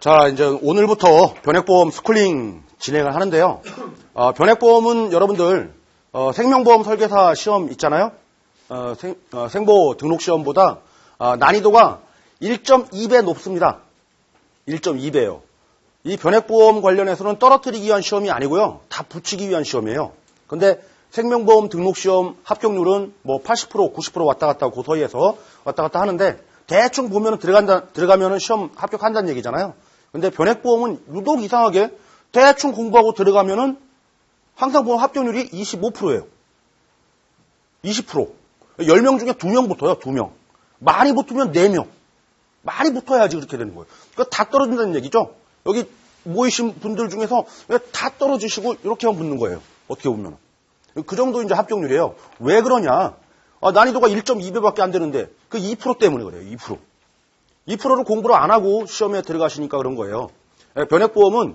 자, 이제 오늘부터 변액보험 스쿨링 진행을 하는데요. 변액보험은 여러분들 생명보험 설계사 시험 있잖아요. 생보 등록 시험보다 난이도가 1.2배 높습니다. 1.2배요. 이 변액보험 관련해서는 떨어뜨리기 위한 시험이 아니고요. 다 붙이기 위한 시험이에요. 근데 생명보험 등록 시험 합격률은 뭐 80%, 90% 왔다 갔다 하고 그 사이에서 왔다 갔다 하는데 대충 보면 들어가면은 시험 합격한다는 얘기잖아요. 근데 변액보험은 유독 이상하게 대충 공부하고 들어가면은 항상 보험 합격률이 25%예요. 20%. 10명 중에 2명 붙어요, 2명. 많이 붙으면 4명. 많이 붙어야지 그렇게 되는 거예요. 그러니까 다 떨어진다는 얘기죠. 여기 모이신 분들 중에서 다 떨어지시고 이렇게만 붙는 거예요. 어떻게 보면. 그 정도 이제 합격률이에요. 왜 그러냐? 난이도가 1.2배밖에 안 되는데 그 2% 때문에 그래요. 2%. 2%를 공부를 안 하고 시험에 들어가시니까 그런 거예요. 변액보험은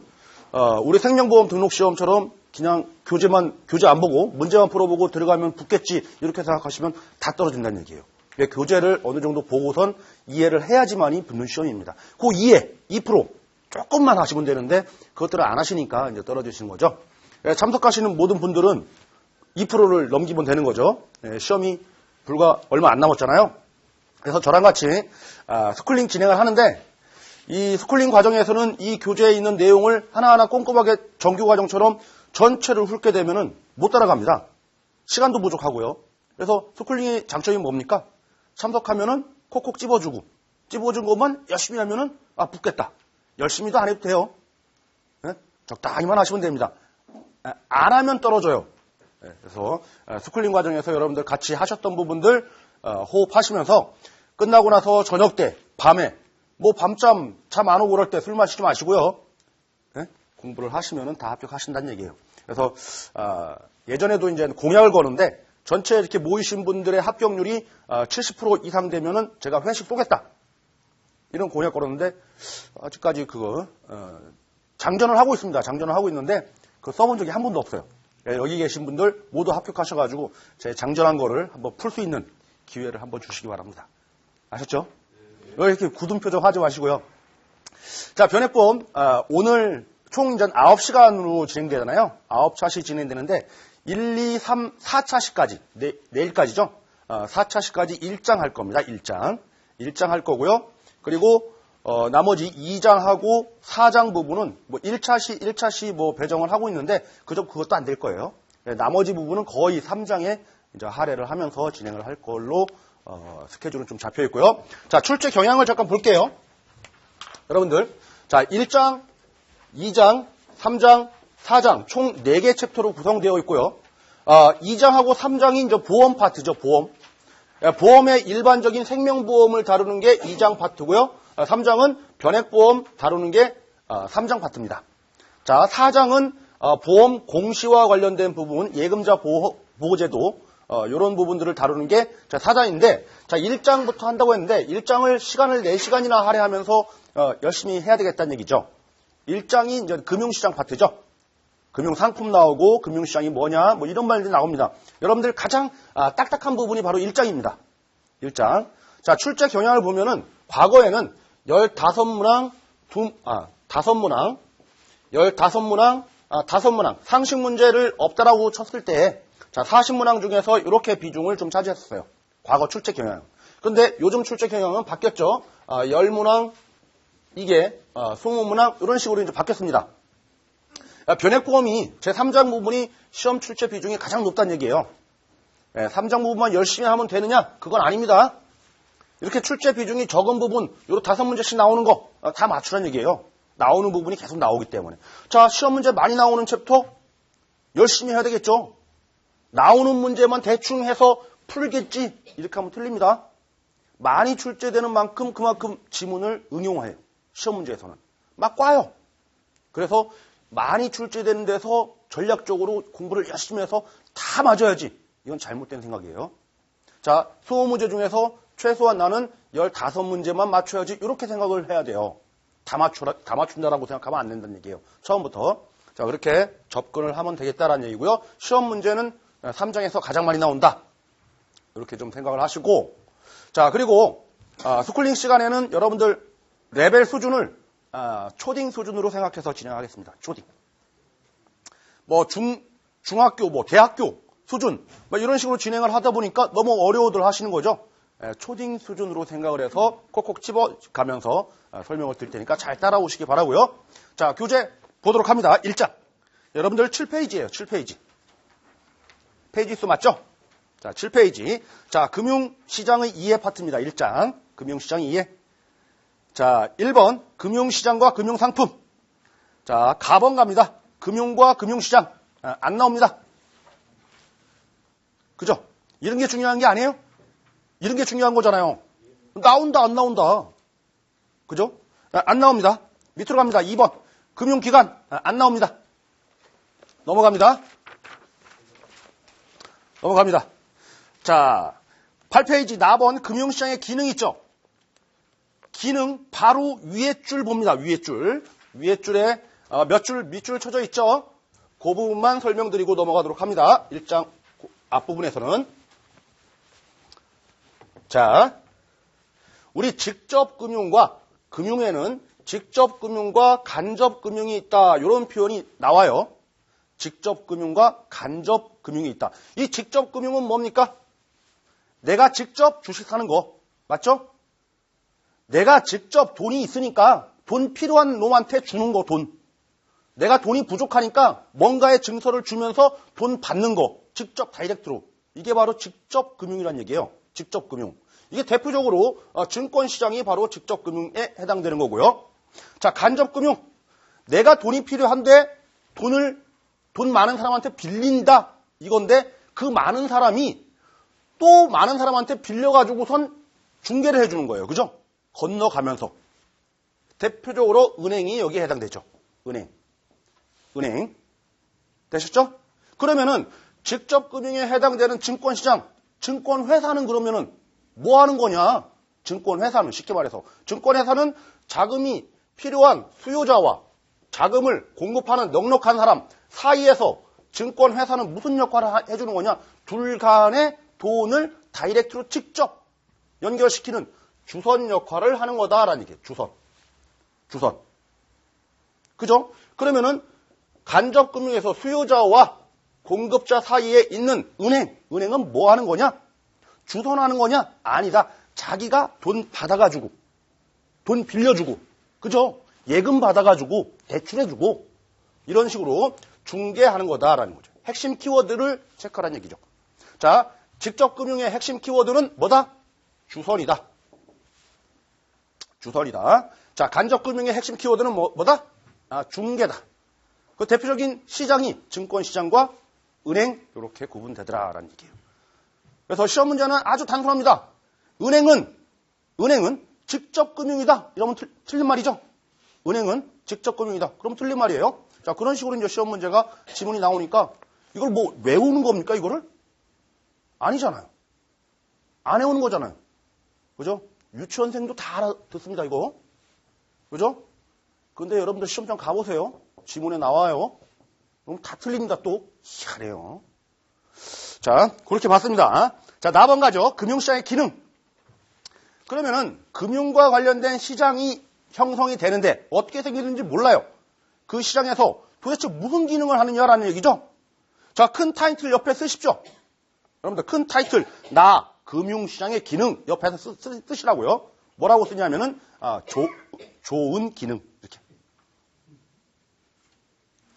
우리 생명보험 등록 시험처럼 그냥 교재 안 보고 문제만 풀어보고 들어가면 붙겠지 이렇게 생각하시면 다 떨어진다는 얘기예요. 교재를 어느 정도 보고선 이해를 해야지만이 붙는 시험입니다. 그 이해 2% 조금만 하시면 되는데 그것들을 안 하시니까 이제 떨어지시는 거죠. 참석하시는 모든 분들은 2%를 넘기면 되는 거죠. 시험이 불과 얼마 안 남았잖아요. 그래서 저랑 같이 스쿨링 진행을 하는데 이 스쿨링 과정에서는 이 교재에 있는 내용을 하나하나 꼼꼼하게 정규과정처럼 전체를 훑게 되면은 못 따라갑니다. 시간도 부족하고요. 그래서 스쿨링의 장점이 뭡니까? 참석하면은 콕콕 찝어준 것만 열심히 하면은 붙겠다. 열심히도 안 해도 돼요. 적당히만 하시면 됩니다. 안 하면 떨어져요. 그래서 스쿨링 과정에서 여러분들 같이 하셨던 부분들 호흡하시면서 끝나고 나서 저녁 때, 밤에 뭐 밤잠 잠 안 오고 그럴 때 술 마시지 마시고요. 공부를 하시면은 다 합격하신다는 얘기예요. 그래서 예전에도 이제 공약을 거는데 전체 이렇게 모이신 분들의 합격률이 70% 이상 되면은 제가 회식 쏘겠다. 이런 공약 걸었는데 아직까지 그거 장전을 하고 있습니다. 장전을 하고 있는데 그거 써본 적이 한 번도 없어요. 여기 계신 분들 모두 합격하셔가지고 제 장전한 거를 한번 풀 수 있는 기회를 한번 주시기 바랍니다. 아셨죠? 왜 이렇게 굳은 표정 하지 마시고요. 자, 변액보험 오늘 총 이제 9시간으로 진행되잖아요. 9차시 진행되는데 1, 2, 3, 4차시까지 내일까지죠. 4차시까지 1장 할 겁니다. 1장 할 거고요. 그리고 나머지 2장하고 4장 부분은 뭐 1차시 뭐 배정을 하고 있는데 그것도 안 될 거예요. 나머지 부분은 거의 3장에 이제 할애를 하면서 진행을 할 걸로 스케줄은 좀 잡혀 있고요. 자, 출제 경향을 잠깐 볼게요. 여러분들. 자, 1장, 2장, 3장, 4장 총 4개 챕터로 구성되어 있고요. 2장하고 3장이 이제 보험 파트죠, 보험. 보험의 일반적인 생명보험을 다루는 게 2장 파트고요. 3장은 변액보험 다루는 게 3장 파트입니다. 자, 4장은 보험 공시와 관련된 부분, 예금자 보호제도 이런 부분들을 다루는 게 4장인데 자, 1장부터 한다고 했는데 1장을 시간을 4시간이나 할애하면서 열심히 해야 되겠다는 얘기죠. 1장이 이제 금융시장 파트죠. 금융상품 나오고 금융시장이 뭐냐 뭐 이런 말들이 나옵니다. 여러분들 가장 딱딱한 부분이 바로 1장입니다. 1장. 자, 출제 경향을 보면은 과거에는 15문항, 5문항 상식 문제를 없다라고 쳤을 때 자, 40문항 중에서 이렇게 비중을 좀 차지했었어요. 과거 출제 경향. 근데 요즘 출제 경향은 바뀌었죠. 10문항, 이게 20문항 이런 식으로 이제 바뀌었습니다. 변액보험이 제3장 부분이 시험 출제 비중이 가장 높다는 얘기예요. 3장 부분만 열심히 하면 되느냐? 그건 아닙니다. 이렇게 출제 비중이 적은 부분, 요런 5문제씩 나오는 거 다 맞추라는 얘기예요. 나오는 부분이 계속 나오기 때문에. 자, 시험 문제 많이 나오는 챕터 열심히 해야 되겠죠. 나오는 문제만 대충 해서 풀겠지. 이렇게 하면 틀립니다. 많이 출제되는 만큼 그만큼 지문을 응용해요. 시험 문제에서는. 막 꽈요. 그래서 많이 출제되는 데서 전략적으로 공부를 열심히 해서 다 맞아야지. 이건 잘못된 생각이에요. 자, 수험 문제 중에서 최소한 나는 15문제만 맞춰야지. 이렇게 생각을 해야 돼요. 다 맞춘다라고 생각하면 안 된다는 얘기예요. 처음부터. 자, 그렇게 접근을 하면 되겠다라는 얘기고요. 시험 문제는 3장에서 가장 많이 나온다. 이렇게 좀 생각을 하시고. 자, 그리고 스쿨링 시간에는 여러분들 레벨 수준을 초딩 수준으로 생각해서 진행하겠습니다. 초딩. 뭐 중학교, 뭐 대학교 수준 뭐 이런 식으로 진행을 하다 보니까 너무 어려워들 하시는 거죠. 초딩 수준으로 생각을 해서 콕콕 집어가면서 설명을 드릴 테니까 잘 따라오시기 바라고요. 자, 교재 보도록 합니다. 1장. 여러분들 7페이지예요. 7페이지. 페이지 수 맞죠? 자, 7페이지. 자, 금융시장의 이해 파트입니다. 1장. 금융시장의 이해. 자, 1번. 금융시장과 금융상품. 자, 가번 갑니다. 금융과 금융시장. 안 나옵니다. 그죠? 이런 게 중요한 게 아니에요? 이런 게 중요한 거잖아요. 나온다, 안 나온다. 그죠? 안 나옵니다. 밑으로 갑니다. 2번. 금융기관. 안 나옵니다. 넘어갑니다. 넘어갑니다. 자, 8페이지 4번 금융시장의 기능 있죠? 기능 바로 위에 줄 봅니다. 위에 줄. 위에 줄에 몇 줄, 밑줄 쳐져 있죠? 그 부분만 설명드리고 넘어가도록 합니다. 1장 앞부분에서는. 자, 우리 직접금융과 금융에는 직접금융과 간접금융이 있다. 이런 표현이 나와요. 직접금융과 간접금융이 있다. 이 직접금융은 뭡니까? 내가 직접 주식 사는 거. 맞죠? 내가 직접 돈이 있으니까 돈 필요한 놈한테 주는 거, 돈. 내가 돈이 부족하니까 뭔가의 증서를 주면서 돈 받는 거. 직접 다이렉트로. 이게 바로 직접금융이라는 얘기예요. 직접금융. 이게 대표적으로 증권시장이 바로 직접금융에 해당되는 거고요. 자, 간접금융. 내가 돈이 필요한데 돈 많은 사람한테 빌린다. 이건데 그 많은 사람이 또 많은 사람한테 빌려가지고선 중개를 해주는 거예요. 그죠? 건너가면서. 대표적으로 은행이 여기에 해당되죠. 은행. 되셨죠? 그러면은 직접금융에 해당되는 증권시장, 증권회사는 그러면은 뭐 하는 거냐? 증권회사는 쉽게 말해서 증권회사는 자금이 필요한 수요자와 자금을 공급하는 넉넉한 사람 사이에서 증권회사는 무슨 역할을 해주는 거냐? 둘 간의 돈을 다이렉트로 직접 연결시키는 주선 역할을 하는 거다라는 얘기예요. 주선. 그죠? 그러면은 간접금융에서 수요자와 공급자 사이에 있는 은행은 뭐 하는 거냐? 주선하는 거냐? 아니다. 자기가 돈 받아가지고, 돈 빌려주고, 그죠? 예금 받아가지고, 대출해주고, 이런 식으로 중개하는 거다라는 거죠. 핵심 키워드를 체크하라는 얘기죠. 자, 직접금융의 핵심 키워드는 뭐다? 주선이다. 자, 간접금융의 핵심 키워드는 뭐다? 중개다. 그 대표적인 시장이 증권시장과 은행, 이렇게 구분되더라라는 얘기예요. 그래서 시험 문제는 아주 단순합니다. 은행은 직접금융이다. 이러면 틀린 말이죠. 은행은 직접금융이다. 그럼 틀린 말이에요. 자, 그런 식으로 이제 시험 문제가 지문이 나오니까 이걸 뭐 외우는 겁니까, 이거를? 아니잖아요. 안 외우는 거잖아요. 그죠? 유치원생도 다 알아듣습니다, 이거. 그죠? 근데 여러분들 시험장 가보세요. 지문에 나와요. 그럼 다 틀립니다, 또. 희한해요. 자, 그렇게 봤습니다. 자, 4번 가죠. 금융시장의 기능. 그러면은 금융과 관련된 시장이 형성이 되는데 어떻게 생기는지 몰라요. 그 시장에서 도대체 무슨 기능을 하느냐라는 얘기죠. 자, 큰 타이틀 옆에 쓰십시오. 여러분들 큰 타이틀 나 금융시장의 기능 옆에서 쓰시라고요. 뭐라고 쓰냐면은 좋은 기능 이렇게.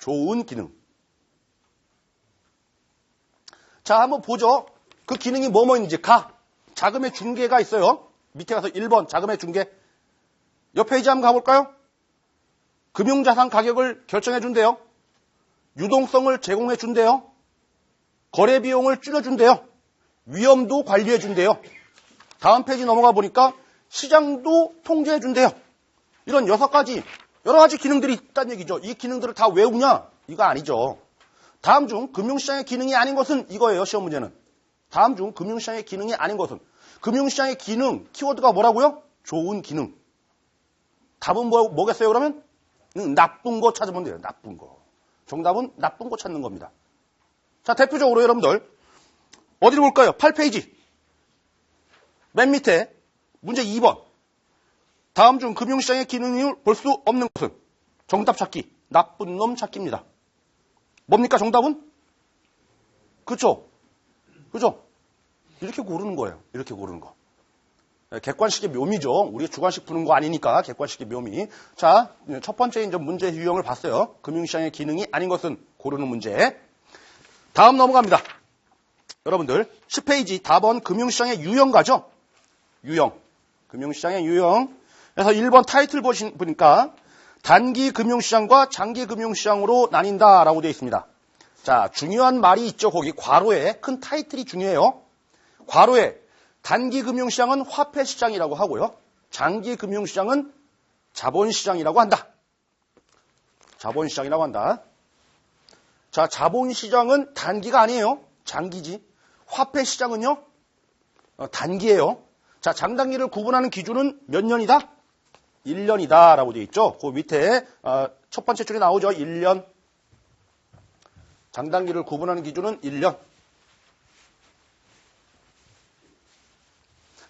좋은 기능. 자, 한번 보죠. 그 기능이 뭐뭐 있는지. 자금의 중개가 있어요. 밑에 가서 1번 자금의 중개. 옆 페이지 한번 가볼까요? 금융자산 가격을 결정해 준대요. 유동성을 제공해 준대요. 거래 비용을 줄여준대요. 위험도 관리해 준대요. 다음 페이지 넘어가 보니까 시장도 통제해 준대요. 이런 6가지 여러 가지 기능들이 있다는 얘기죠. 이 기능들을 다 외우냐? 이거 아니죠. 다음 중 금융시장의 기능이 아닌 것은 이거예요. 시험 문제는. 다음 중 금융시장의 기능이 아닌 것은. 금융시장의 기능, 키워드가 뭐라고요? 좋은 기능. 답은 뭐겠어요, 그러면? 나쁜 거 찾으면 돼요. 나쁜 거. 정답은 나쁜 거 찾는 겁니다. 자, 대표적으로 여러분들 어디로 볼까요? 8페이지. 맨 밑에 문제 2번. 다음 중 금융시장의 기능을 볼 수 없는 것은 정답 찾기, 나쁜 놈 찾기입니다. 뭡니까 정답은? 그쵸? 그죠? 이렇게 고르는 거예요. 이렇게 고르는 거. 객관식의 묘미죠. 우리가 주관식 푸는 거 아니니까 객관식의 묘미. 자, 첫 번째 이제 문제 유형을 봤어요. 금융시장의 기능이 아닌 것은 고르는 문제. 다음 넘어갑니다. 여러분들 10페이지 답은 금융시장의 유형가죠. 유형. 금융시장의 유형. 그래서 1번 타이틀 보니까 단기 금융시장과 장기 금융시장으로 나뉜다라고 되어 있습니다. 자, 중요한 말이 있죠. 거기 괄호에 큰 타이틀이 중요해요. 괄호에 단기 금융시장은 화폐시장이라고 하고요. 장기 금융시장은 자본시장이라고 한다. 자본시장이라고 한다. 자, 자본시장은 단기가 아니에요. 장기지. 화폐시장은요. 단기예요. 자, 장단기를 구분하는 기준은 몇 년이다? 1년이다 라고 되어 있죠. 그 밑에 첫 번째 줄에 나오죠. 1년. 장단기를 구분하는 기준은 1년.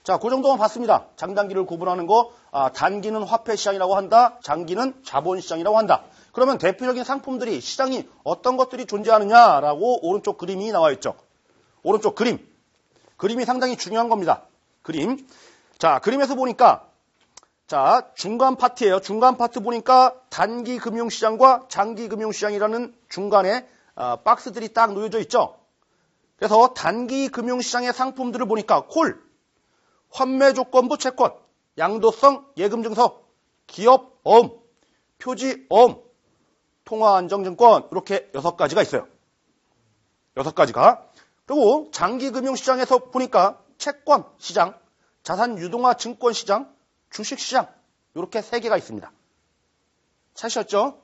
자, 그 정도만 봤습니다. 장단기를 구분하는 거, 단기는 화폐시장이라고 한다. 장기는 자본시장이라고 한다. 그러면 대표적인 상품들이 시장이 어떤 것들이 존재하느냐라고 오른쪽 그림이 나와 있죠. 오른쪽 그림. 그림이 상당히 중요한 겁니다. 그림. 자, 그림에서 보니까 자, 중간 파트예요. 중간 파트 보니까 단기 금융시장과 장기 금융시장이라는 중간에 박스들이 딱 놓여져 있죠. 그래서 단기 금융시장의 상품들을 보니까 콜, 환매조건부 채권, 양도성 예금증서, 기업어음, 표지어음, 통화안정증권 이렇게 6가지가 있어요. 6가지가. 그리고 장기금융시장에서 보니까 채권 시장, 자산유동화 증권시장, 주식시장 이렇게 3개가 있습니다. 찾으셨죠?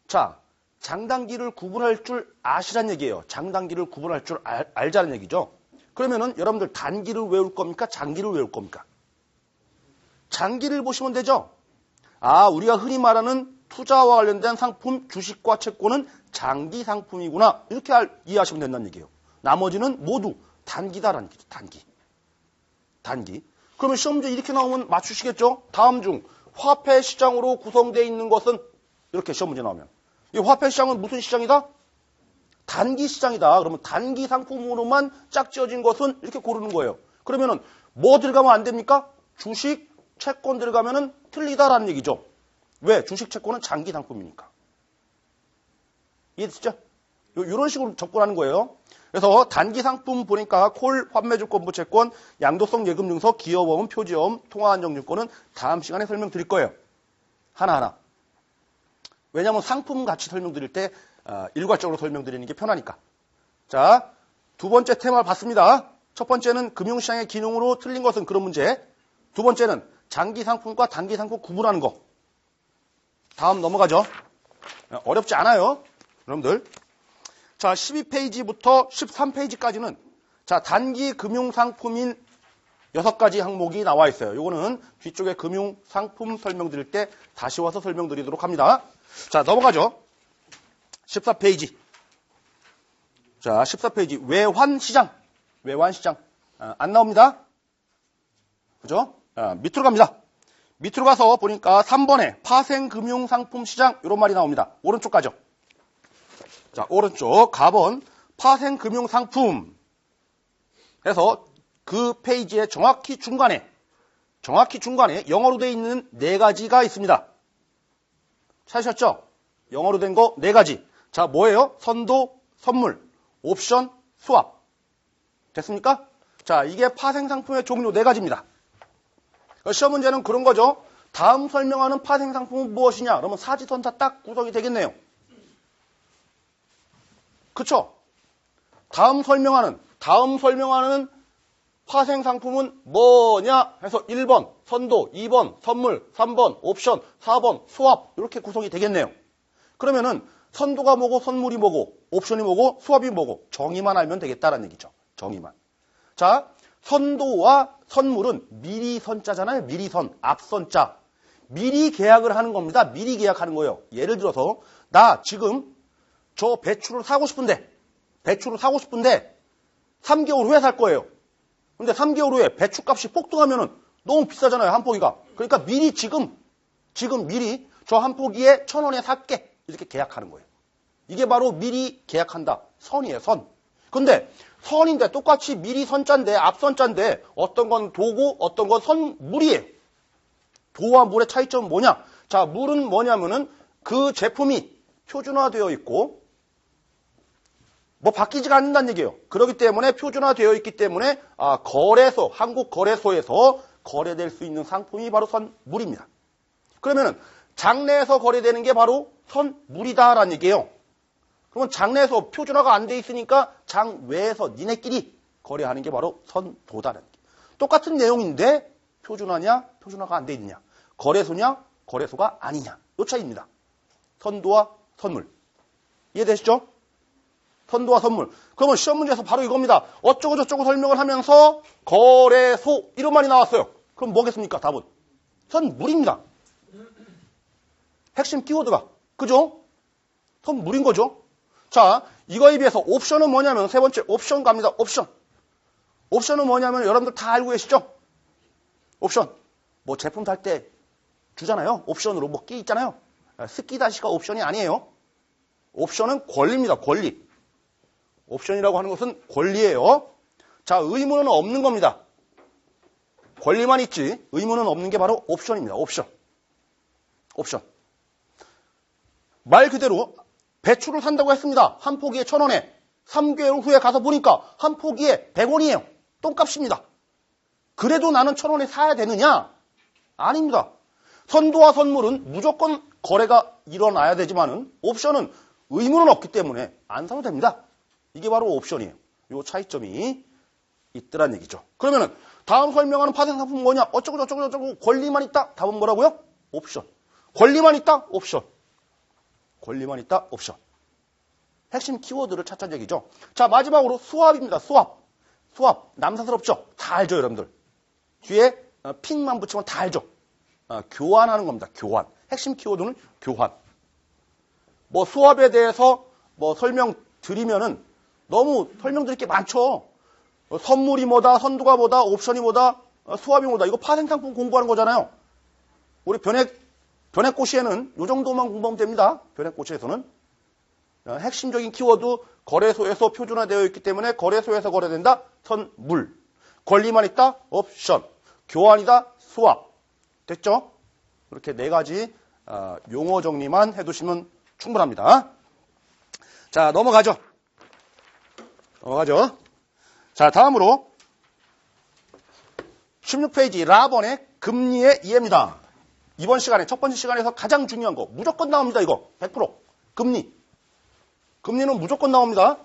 자, 장단기를 구분할 줄 아시란 얘기예요. 장단기를 구분할 줄 알자는 얘기죠. 그러면은 여러분들 단기를 외울 겁니까? 장기를 외울 겁니까? 장기를 보시면 되죠. 우리가 흔히 말하는 투자와 관련된 상품, 주식과 채권은 장기 상품이구나. 이렇게 이해하시면 된다는 얘기예요. 나머지는 모두 단기다라는 얘기죠. 단기. 그러면 시험 문제 이렇게 나오면 맞추시겠죠? 다음 중 화폐 시장으로 구성되어 있는 것은 이렇게 시험 문제 나오면 이 화폐 시장은 무슨 시장이다? 단기 시장이다. 그러면 단기 상품으로만 짝지어진 것은 이렇게 고르는 거예요. 그러면은 뭐 들어가면 안 됩니까? 주식, 채권 들어가면은 틀리다라는 얘기죠. 왜? 주식, 채권은 장기 상품이니까. 이해되시죠? 이런 식으로 접근하는 거예요. 그래서 단기 상품 보니까 콜, 환매조건부 채권, 양도성 예금증서, 기업어음, 표지어음, 통화안정증권은 다음 시간에 설명드릴 거예요. 하나하나. 왜냐하면 상품 같이 설명드릴 때 일괄적으로 설명드리는 게 편하니까. 자, 두 번째 테마를 봤습니다. 첫 번째는 금융시장의 기능으로 틀린 것은 그런 문제. 두 번째는 장기 상품과 단기 상품 구분하는 거. 다음 넘어가죠. 어렵지 않아요. 여러분들. 자, 12페이지부터 13페이지까지는 자, 단기 금융상품인 6가지 항목이 나와 있어요. 요거는 뒤쪽에 금융상품 설명드릴 때 다시 와서 설명드리도록 합니다. 자, 넘어가죠. 14페이지. 자, 14페이지. 외환시장. 외환시장. 안 나옵니다. 그죠? 밑으로 갑니다. 밑으로 가서 보니까 3번에 파생금융상품시장 이런 말이 나옵니다. 오른쪽 가죠. 자, 오른쪽 가번 파생금융상품 해서 그 페이지의 정확히 중간에 영어로 되어 있는 4가지가 있습니다. 찾으셨죠? 영어로 된 거 4가지. 자, 뭐예요? 선도, 선물, 옵션, 수합. 됐습니까? 자, 이게 파생상품의 종류 4가지입니다. 시험 문제는 그런 거죠. 다음 설명하는 파생상품은 무엇이냐? 그러면 사지선다 딱 구성이 되겠네요. 그쵸? 다음 설명하는 파생상품은 뭐냐? 해서 1번 선도, 2번 선물, 3번 옵션, 4번 수합 이렇게 구성이 되겠네요. 그러면은 선도가 뭐고 선물이 뭐고 옵션이 뭐고 수합이 뭐고 정의만 알면 되겠다라는 얘기죠. 정의만. 자, 선도와 선물은 미리 선자잖아요. 미리 선, 앞선자. 미리 계약을 하는 겁니다. 미리 계약하는 거예요. 예를 들어서 나 지금 저 배추를 사고 싶은데 3개월 후에 살 거예요. 근데 3개월 후에 배추값이 폭등하면은 너무 비싸잖아요, 한 포기가. 그러니까 미리 지금 미리 저 한 포기에 1,000원에 살게. 이렇게 계약하는 거예요. 이게 바로 미리 계약한다. 선이에요, 선. 근데 선인데 똑같이 미리 선자인데 앞선자인데 어떤 건 도고 어떤 건 선물이에요. 도와 물의 차이점은 뭐냐? 자, 물은 뭐냐면은 그 제품이 표준화되어 있고 뭐 바뀌지가 않는다는 얘기예요. 그렇기 때문에 표준화되어 있기 때문에 거래소, 한국 거래소에서 거래될 수 있는 상품이 바로 선물입니다. 그러면은 장내에서 거래되는 게 바로 선물이다라는 얘기예요. 그러면 장내에서 표준화가 안 돼 있으니까 장외에서 니네끼리 거래하는 게 바로 선도다라는 얘기예요. 똑같은 내용인데 표준화냐, 표준화가 안 돼 있느냐, 거래소냐, 거래소가 아니냐, 이 차이입니다. 선도와 선물. 이해되시죠? 선도와 선물. 그러면 시험 문제에서 바로 이겁니다. 어쩌고 저쩌고 설명을 하면서 거래소 이름만이 나왔어요. 그럼 뭐겠습니까? 답은 선물입니다. 핵심 키워드가. 그죠? 선물인 거죠. 자, 이거에 비해서 옵션은 뭐냐면 세 번째 옵션 갑니다. 옵션. 옵션은 뭐냐면 여러분들 다 알고 계시죠? 옵션. 뭐 제품 살 때 주잖아요. 옵션으로 뭐 끼 있잖아요. 스키다시가 옵션이 아니에요. 옵션은 권리입니다. 권리. 옵션이라고 하는 것은 권리예요. 자, 의무는 없는 겁니다. 권리만 있지 의무는 없는 게 바로 옵션입니다. 옵션. 옵션. 말 그대로 배추를 산다고 했습니다. 한 포기에 1,000원에 3개월 후에 가서 보니까 한 포기에 100원이에요. 똥값입니다. 그래도 나는 1,000원에 사야 되느냐? 아닙니다. 선도와 선물은 무조건 거래가 일어나야 되지만은 옵션은 의무는 없기 때문에 안 사도 됩니다. 이게 바로 옵션이에요. 요 차이점이 있더란 얘기죠. 그러면은 다음 설명하는 파생 상품은 뭐냐? 어쩌고 저쩌고 저쩌고 권리만 있다? 답은 뭐라고요? 옵션. 권리만 있다? 옵션. 권리만 있다? 옵션. 핵심 키워드를 찾자는 얘기죠. 자, 마지막으로 수압입니다. 수압. 수압. 남사스럽죠? 다 알죠, 여러분들. 뒤에 핑만 붙이면 다 알죠? 교환하는 겁니다. 교환. 핵심 키워드는 교환. 뭐 수압에 대해서 뭐 설명드리면은 너무 설명드릴 게 많죠. 선물이 뭐다, 선도가 뭐다, 옵션이 뭐다, 수압이 뭐다. 이거 파생상품 공부하는 거잖아요. 우리 변액고시에는 이 정도만 공부하면 됩니다. 변액고시에서는. 핵심적인 키워드 거래소에서 표준화되어 있기 때문에 거래소에서 거래된다. 선물. 권리만 있다. 옵션. 교환이다. 수압. 됐죠? 이렇게 네 가지 용어 정리만 해두시면 충분합니다. 자, 넘어가죠. 자, 다음으로 16페이지 라번의 금리의 이해입니다. 이번 시간에 첫 번째 시간에서 가장 중요한 거 무조건 나옵니다. 이거 100% 금리. 금리는 무조건 나옵니다.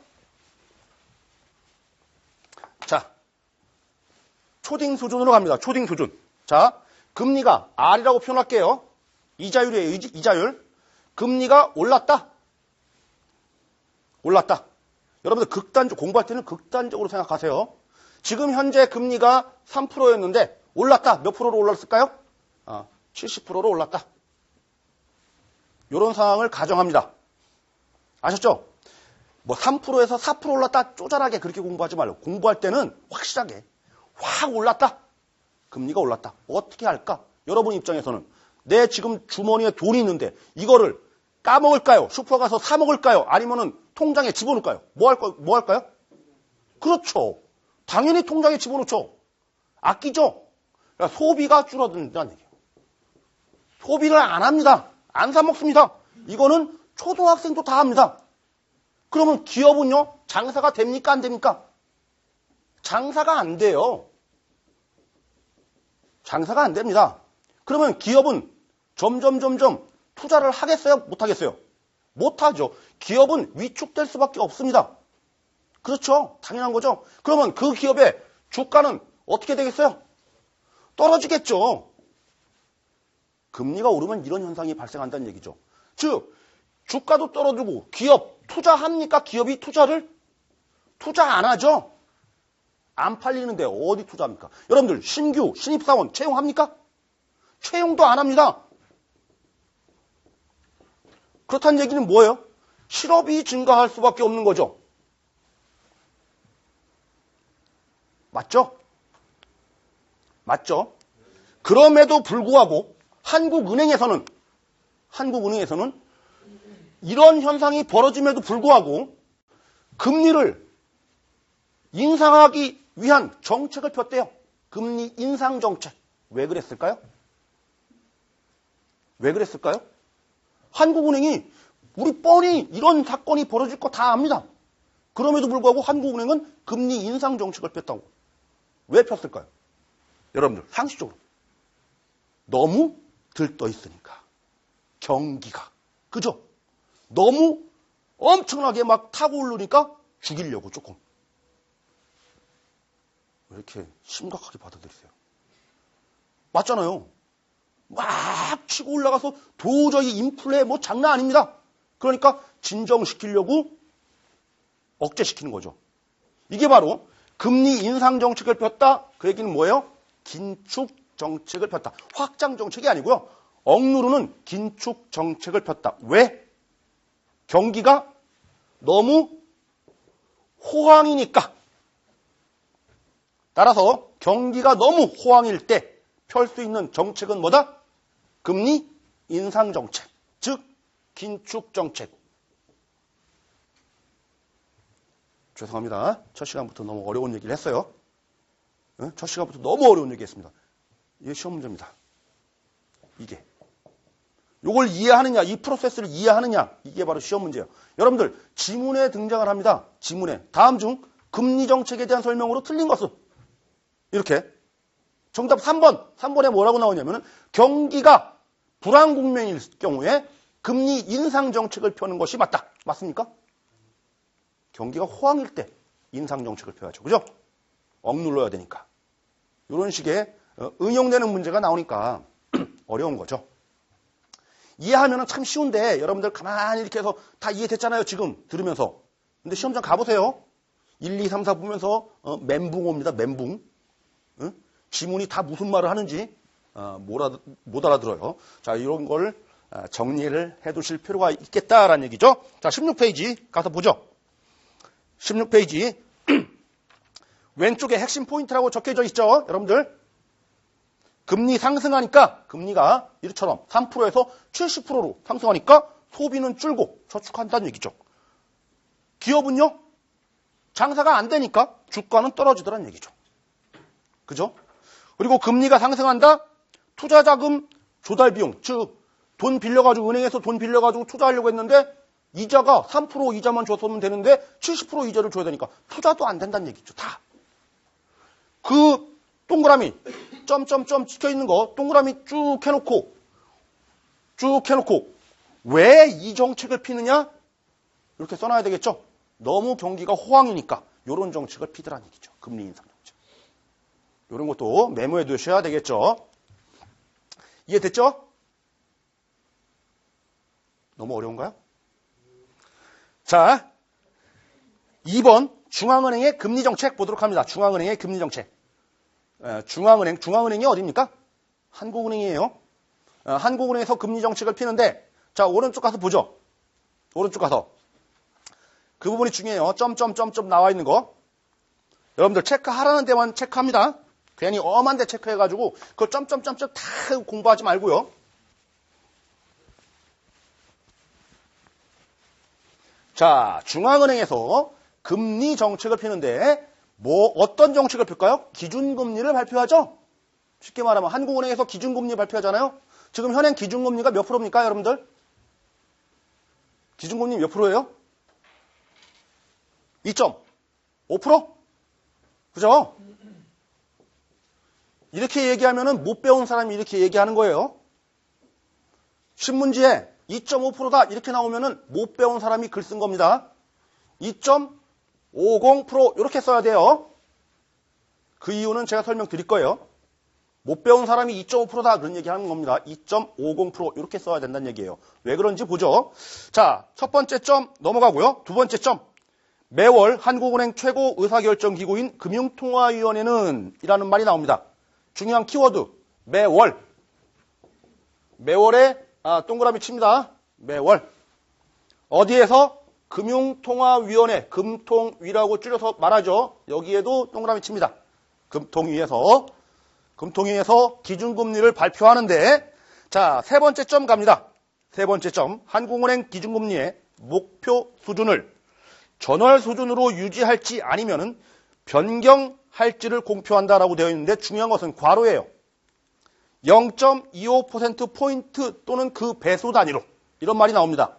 자, 초딩 수준으로 갑니다. 초딩 수준. 자, 금리가 R이라고 표현할게요. 이자율이에요. 이자율. 금리가 올랐다. 올랐다. 여러분들 공부할 때는 극단적으로 생각하세요. 지금 현재 금리가 3%였는데 올랐다. 몇 프로로 올랐을까요? 70%로 올랐다. 이런 상황을 가정합니다. 아셨죠? 뭐 3%에서 4% 올랐다. 쪼잔하게 그렇게 공부하지 말고 공부할 때는 확실하게 확 올랐다. 금리가 올랐다. 어떻게 할까? 여러분 입장에서는 내 지금 주머니에 돈이 있는데 이거를 까먹을까요? 슈퍼 가서 사 먹을까요? 아니면은 통장에 집어넣을까요? 뭐 할까요? 그렇죠. 당연히 통장에 집어넣죠. 아끼죠. 그러니까 소비가 줄어든다는 얘기예요. 소비를 안 합니다. 안 사 먹습니다. 이거는 초등학생도 다 합니다. 그러면 기업은요? 장사가 됩니까? 안 됩니까? 장사가 안 돼요. 장사가 안 됩니다. 그러면 기업은 점점 투자를 하겠어요? 못 하겠어요? 못 하죠. 기업은 위축될 수밖에 없습니다. 그렇죠. 당연한 거죠. 그러면 그 기업의 주가는 어떻게 되겠어요? 떨어지겠죠. 금리가 오르면 이런 현상이 발생한다는 얘기죠. 즉, 주가도 떨어지고 기업 투자합니까? 기업이 투자를? 투자 안 하죠. 안 팔리는데 어디 투자합니까? 여러분들 신규 신입사원 채용합니까? 채용도 안 합니다. 그렇다는 얘기는 뭐예요? 실업이 증가할 수밖에 없는 거죠. 맞죠? 맞죠? 그럼에도 불구하고 한국은행에서는 이런 현상이 벌어짐에도 불구하고 금리를 인상하기 위한 정책을 폈대요. 금리 인상 정책. 왜 그랬을까요? 한국은행이 우리 뻔히 이런 사건이 벌어질 거 다 압니다. 그럼에도 불구하고 한국은행은 금리 인상 정책을 폈다고. 왜 폈을까요? 여러분들 상식적으로 너무 들떠 있으니까. 경기가. 그죠? 너무 엄청나게 막 타고 오르니까 죽이려고 조금. 왜 이렇게 심각하게 받아들이세요? 맞잖아요. 막 치고 올라가서 도저히 인플레 뭐 장난 아닙니다. 그러니까 진정시키려고 억제시키는 거죠. 이게 바로 금리 인상 정책을 폈다. 그 얘기는 뭐예요? 긴축 정책을 폈다. 확장 정책이 아니고요. 억누르는 긴축 정책을 폈다. 왜? 경기가 너무 호황이니까. 따라서 경기가 너무 호황일 때 펼 수 있는 정책은 뭐다? 금리 인상 정책, 즉 긴축 정책. 죄송합니다. 첫 시간부터 너무 어려운 얘기를 했어요. 첫 시간부터 너무 어려운 얘기 했습니다. 이게 시험 문제입니다. 이게. 요걸 이해하느냐, 이 프로세스를 이해하느냐, 이게 바로 시험 문제예요. 여러분들, 지문에 등장을 합니다. 지문에. 다음 중 금리 정책에 대한 설명으로 틀린 것은 이렇게. 정답 3번. 3번에 뭐라고 나오냐면은 경기가 불황 국면일 경우에 금리 인상 정책을 펴는 것이 맞다. 맞습니까? 경기가 호황일 때 인상 정책을 펴야죠. 그죠? 억눌러야 되니까. 이런 식의 응용되는 문제가 나오니까 어려운 거죠. 이해하면 참 쉬운데 여러분들 가만히 이렇게 해서 다 이해됐잖아요. 지금 들으면서. 근데 시험장 가보세요. 1, 2, 3, 4 보면서 멘붕 옵니다. 멘붕. 응? 지문이 다 무슨 말을 하는지 못 알아들어요. 자, 이런 걸 정리를 해두실 필요가 있겠다라는 얘기죠. 자, 16페이지 가서 보죠. 16페이지 왼쪽에 핵심 포인트라고 적혀져 있죠. 여러분들. 금리 상승하니까 금리가 이처럼 3%에서 70%로 상승하니까 소비는 줄고 저축한다는 얘기죠. 기업은요. 장사가 안 되니까 주가는 떨어지더라는 얘기죠. 그죠? 그리고 금리가 상승한다. 투자자금 조달 비용, 즉 돈 빌려가지고 은행에서 돈 빌려가지고 투자하려고 했는데 이자가 3% 이자만 줬으면 되는데 70% 이자를 줘야 되니까 투자도 안 된다는 얘기죠. 다. 그 동그라미 점점점 찍혀있는 거 동그라미 쭉 해놓고 왜 이 정책을 피느냐? 이렇게 써놔야 되겠죠. 너무 경기가 호황이니까 이런 정책을 피더라는 얘기죠. 금리 인상 정책. 이런 것도 메모해 두셔야 되겠죠. 이해됐죠? 너무 어려운가요? 자, 2번 중앙은행의 금리정책 보도록 합니다. 중앙은행의 금리정책. 중앙은행이 어디입니까? 한국은행이에요. 한국은행에서 금리정책을 피는데, 자, 오른쪽 가서 보죠. 오른쪽 가서. 그 부분이 중요해요. 점점점점 나와 있는 거. 여러분들 체크하라는 데만 체크합니다. 괜히 엄한 데 체크해가지고 그걸 점점점점 다 공부하지 말고요. 자, 중앙은행에서 금리 정책을 피는데 어떤 정책을 펼까요? 기준금리를 발표하죠. 쉽게 말하면 한국은행에서 기준금리 발표하잖아요. 지금 현행 기준금리가 몇 프로입니까, 여러분들? 기준금리 몇 프로예요? 2.5%? 그죠? 이렇게 얘기하면은 못 배운 사람이 이렇게 얘기하는 거예요. 신문지에 2.5%다 이렇게 나오면은 못 배운 사람이 글 쓴 겁니다. 2.50% 이렇게 써야 돼요. 그 이유는 제가 설명드릴 거예요. 못 배운 사람이 2.5%다 그런 얘기하는 겁니다. 2.50% 이렇게 써야 된다는 얘기예요. 왜 그런지 보죠. 자, 첫 번째 점 넘어가고요. 두 번째 점. 매월 한국은행 최고 의사결정기구인 금융통화위원회는 이라는 말이 나옵니다. 중요한 키워드. 매월. 매월에 동그라미 칩니다. 매월. 어디에서? 금융통화위원회, 금통위라고 줄여서 말하죠. 여기에도 동그라미 칩니다. 금통위에서 금통위에서 기준금리를 발표하는데, 자, 세 번째 점 갑니다. 세 번째 점, 한국은행 기준금리의 목표 수준을 전월 수준으로 유지할지 아니면은 변경할지를 공표한다라고 되어 있는데 중요한 것은 괄호예요. 0.25%포인트 또는 그 배수 단위로 이런 말이 나옵니다.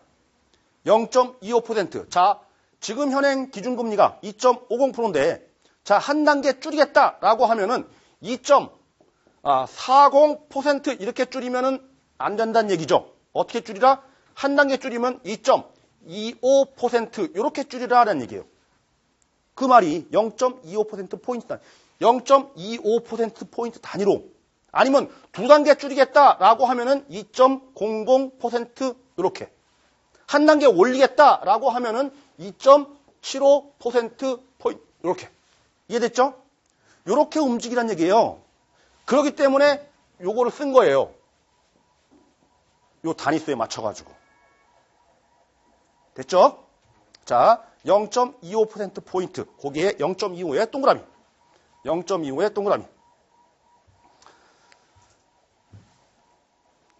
0.25%. 자, 지금 현행 기준금리가 2.50%인데 자, 한 단계 줄이겠다라고 하면은 2.40% 이렇게 줄이면은 안 된다는 얘기죠. 어떻게 줄이라? 한 단계 줄이면 2.25% 이렇게 줄이라는 얘기예요. 그 말이 0.25%포인트 단위, 0.25%포인트 단위로 아니면 두 단계 줄이겠다라고 하면은 2.00% 이렇게 한 단계 올리겠다라고 하면은 2.75% 포인트 이렇게 이해됐죠? 이렇게 움직이란 얘기예요. 그렇기 때문에 요거를 쓴 거예요. 요 단위수에 맞춰가지고. 됐죠? 자, 0.25%포인트. 거기에 0.25의 동그라미. 0.25의 동그라미.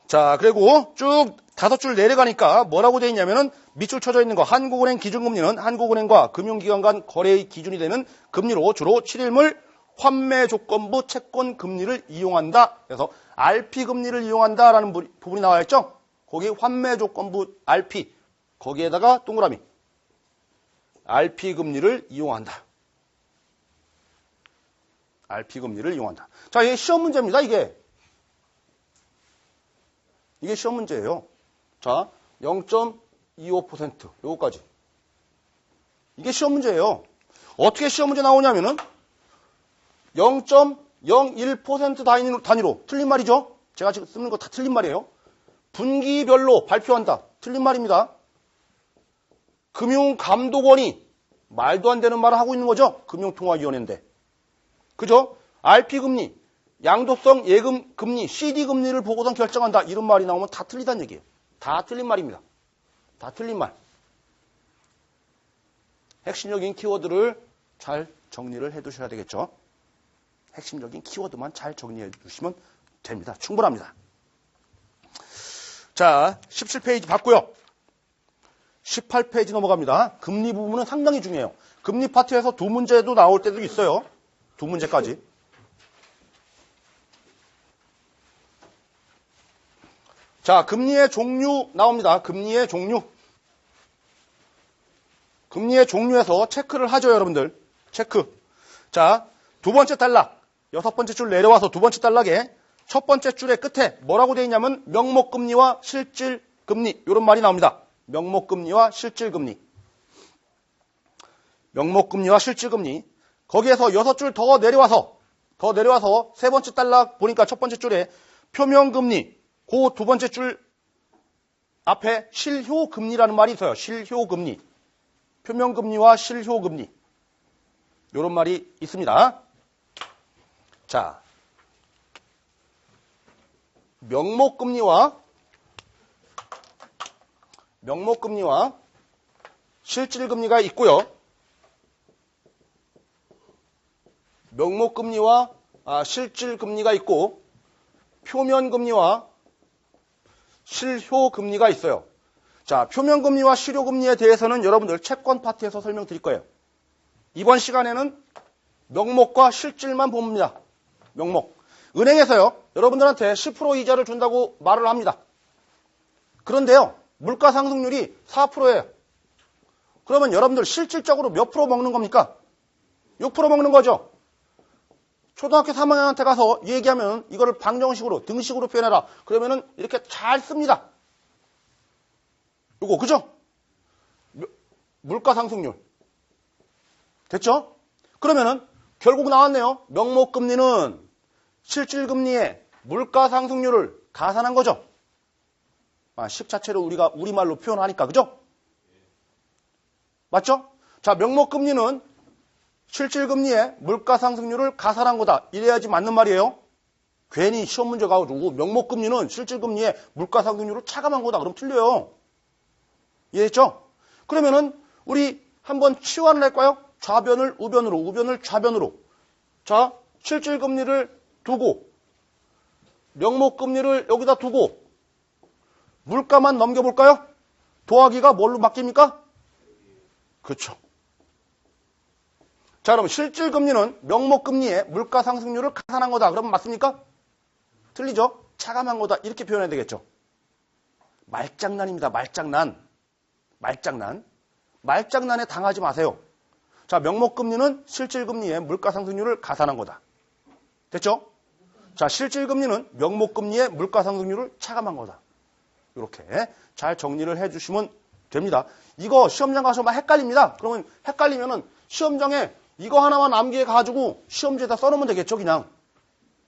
자, 그리고 쭉 5줄 내려가니까 뭐라고 되어 있냐면은 밑줄 쳐져 있는 거. 한국은행 기준금리는 한국은행과 금융기관 간 거래의 기준이 되는 금리로 주로 7일물 환매조건부 채권금리를 이용한다. 그래서 RP금리를 이용한다라는 부분이 나와 있죠. 거기 환매조건부 RP. 거기에다가 동그라미. RP금리를 이용한다. RP금리를 이용한다. 자, 이게 시험 문제입니다, 이게. 이게 시험 문제예요. 자, 0.25% 요거까지. 이게 시험 문제예요. 어떻게 시험 문제 나오냐면은 0.01% 단위로 틀린 말이죠. 제가 지금 쓰는 거 다 틀린 말이에요. 분기별로 발표한다. 틀린 말입니다. 금융감독원이 말도 안 되는 말을 하고 있는 거죠. 금융통화위원회인데. 그죠? RP금리, 양도성 예금금리, CD금리를 보고선 결정한다. 이런 말이 나오면 다 틀리다는 얘기예요. 다 틀린 말입니다. 다 틀린 말. 핵심적인 키워드를 잘 정리를 해두셔야 되겠죠. 핵심적인 키워드만 잘 정리해 주시면 됩니다. 충분합니다. 자, 17페이지 봤고요. 18페이지 넘어갑니다. 금리 부분은 상당히 중요해요. 금리 파트에서 두 문제도 나올 때도 있어요. 두 문제까지. 자, 금리의 종류 나옵니다. 금리의 종류. 금리의 종류에서 체크를 하죠, 여러분들. 체크. 자, 두 번째 단락. 6번째 줄 내려와서 두 번째 단락에 첫 번째 줄의 끝에 뭐라고 되어 있냐면 명목금리와 실질금리 이런 말이 나옵니다. 명목금리와 실질금리. 명목금리와 실질금리. 거기에서 6줄 더 내려와서 세 번째 단락 보니까 첫 번째 줄에 표면금리, 그 두 번째 줄 앞에 실효금리라는 말이 있어요. 실효금리. 표면금리와 실효금리. 이런 말이 있습니다. 자, 명목금리와 실질금리가 있고요. 명목금리와 실질금리가 있고 표면금리와 실효금리가 있어요. 자, 표면금리와 실효금리에 대해서는 여러분들 채권 파트에서 설명드릴 거예요. 이번 시간에는 명목과 실질만 봅니다. 명목. 은행에서요, 여러분들한테 10% 이자를 준다고 말을 합니다. 그런데요, 물가 상승률이 4%예요. 그러면 여러분들 실질적으로 몇 프로 먹는 겁니까? 6% 먹는 거죠. 초등학교 3학년한테 가서 얘기하면 이거를 방정식으로, 등식으로 표현해라. 그러면은 이렇게 잘 씁니다. 요거, 그죠? 물가 상승률. 됐죠? 그러면은 결국 나왔네요. 명목금리는 실질금리의 물가 상승률을 가산한 거죠. 식 자체를 우리가 우리말로 표현하니까, 그죠? 맞죠? 자, 명목금리는 실질금리의 물가 상승률을 가산한 거다. 이래야지 맞는 말이에요. 괜히 시험 문제 가지고 명목금리는 실질금리의 물가 상승률을 차감한 거다. 그럼 틀려요. 이해했죠? 그러면은 우리 한번 치환을 할까요? 좌변을 우변으로, 우변을 좌변으로. 자, 실질금리를 두고 명목금리를 여기다 두고 물가만 넘겨볼까요? 더하기가 뭘로 바뀝니까? 그렇죠. 자, 그럼 실질금리는 명목금리에 물가 상승률을 가산한 거다. 그러면 맞습니까? 틀리죠? 차감한 거다. 이렇게 표현해야 되겠죠. 말장난입니다. 말장난. 말장난에 당하지 마세요. 자, 명목금리는 실질금리에 물가 상승률을 가산한 거다. 됐죠? 자, 실질금리는 명목금리에 물가 상승률을 차감한 거다. 이렇게 잘 정리를 해주시면 됩니다. 이거 시험장 가서 막 헷갈립니다. 그러면 헷갈리면은 시험장에 이거 하나만 암기해가지고 시험지에다 써놓으면 되겠죠, 그냥.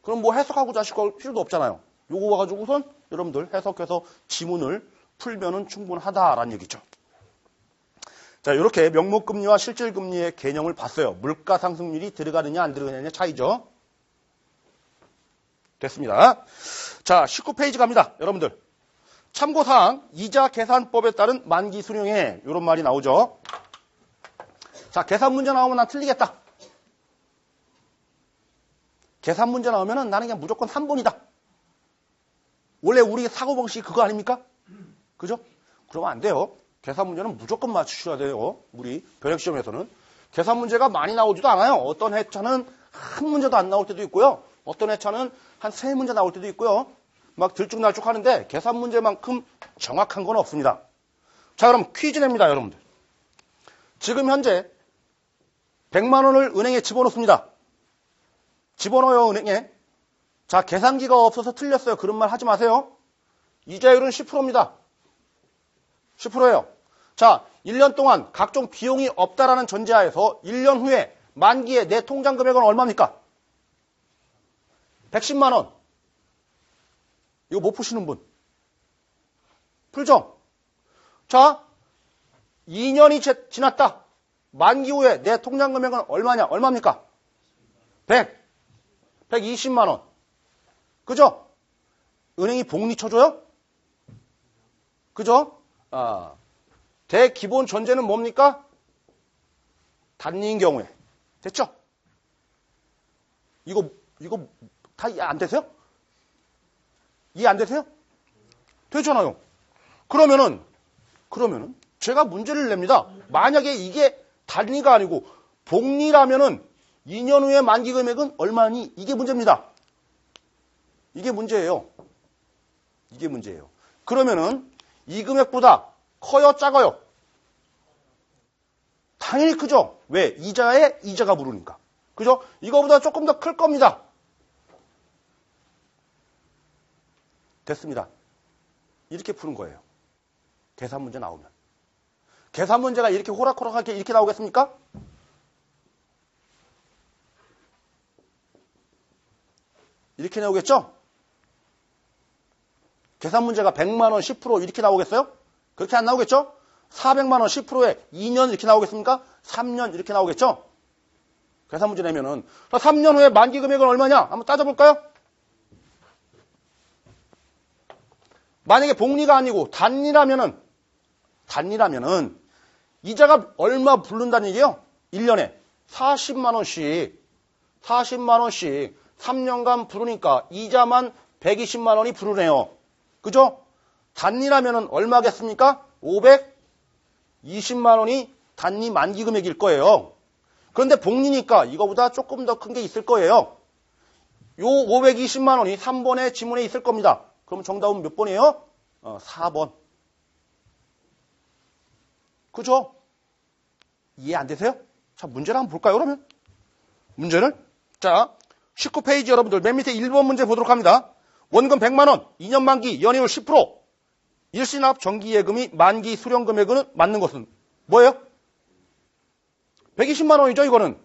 그럼 뭐 해석하고 자식 걸 필요도 없잖아요. 요거 와가지고 우선 여러분들 해석해서 지문을 풀면은 충분하다라는 얘기죠. 자, 이렇게 명목금리와 실질금리의 개념을 봤어요. 물가 상승률이 들어가느냐 안 들어가느냐 차이죠. 됐습니다. 자, 19페이지 갑니다. 여러분들. 참고사항, 이자 계산법에 따른 만기 수령에 이런 말이 나오죠. 자, 계산 문제 나오면 난 틀리겠다. 계산 문제 나오면 나는 그냥 무조건 3번이다. 원래 우리 사고방식이 그거 아닙니까? 그죠? 그러면 안 돼요. 계산 문제는 무조건 맞추셔야 돼요. 우리 변형시험에서는. 계산 문제가 많이 나오지도 않아요. 어떤 회차는 한 문제도 안 나올 때도 있고요. 어떤 회차는 한 3문제 나올 때도 있고요. 막 들쭉날쭉 하는데 계산 문제만큼 정확한 건 없습니다. 자, 그럼 퀴즈 냅니다, 여러분들. 지금 현재 100만 원을 은행에 집어넣습니다. 집어넣어요, 은행에. 자, 계산기가 없어서 틀렸어요. 그런 말 하지 마세요. 이자율은 10%입니다. 10%예요. 자, 1년 동안 각종 비용이 없다라는 전제하에서 1년 후에 만기에 내 통장 금액은 얼마입니까? 110만 원. 이거 못 푸시는 분. 풀죠? 자, 2년이 지났다. 만기 후에 내 통장 금액은 얼마냐? 얼마입니까? 120만 원. 그죠? 은행이 복리 쳐줘요? 그죠? 대기본 전제는 뭡니까? 단리인 경우에. 됐죠? 이거 다 이해 안 되세요? 이해 안 되세요? 되잖아요. 그러면은 제가 문제를 냅니다. 만약에 이게 단리가 아니고 복리라면은 2년 후에 만기 금액은 얼마니? 이게 문제입니다. 이게 문제예요. 그러면은 이 금액보다 커요, 작아요? 당연히 크죠. 왜? 이자에 이자가 무르니까. 그죠? 이거보다 조금 더 클 겁니다. 됐습니다. 이렇게 푸는 거예요. 계산 문제 나오면. 계산 문제가 이렇게 호락호락하게 이렇게 나오겠습니까? 이렇게 나오겠죠? 계산 문제가 100만 원 10% 이렇게 나오겠어요? 그렇게 안 나오겠죠? 400만 원 10%에 2년 이렇게 나오겠습니까? 3년 이렇게 나오겠죠? 계산 문제 내면은 3년 후에 만기 금액은 얼마냐? 한번 따져볼까요? 만약에 복리가 아니고 단리라면은 이자가 얼마 부른다는 얘기예요? 1년에 40만 원씩 3년간 부르니까 이자만 120만 원이 부르네요. 그죠? 단리라면은 얼마겠습니까? 520만 원이 단리 만기 금액일 거예요. 그런데 복리니까 이거보다 조금 더 큰 게 있을 거예요. 요 520만 원이 3번의 지문에 있을 겁니다. 그럼 정답은 몇 번이에요? 4번. 그죠? 이해 안 되세요? 자, 문제를 한번 볼까요, 그러면? 문제를? 자, 19페이지 여러분들 맨 밑에 1번 문제 보도록 합니다. 원금 100만 원, 2년 만기, 연이율 10%, 일시납 정기예금이 만기 수령 금액은 맞는 것은 뭐예요? 120만 원이죠, 이거는.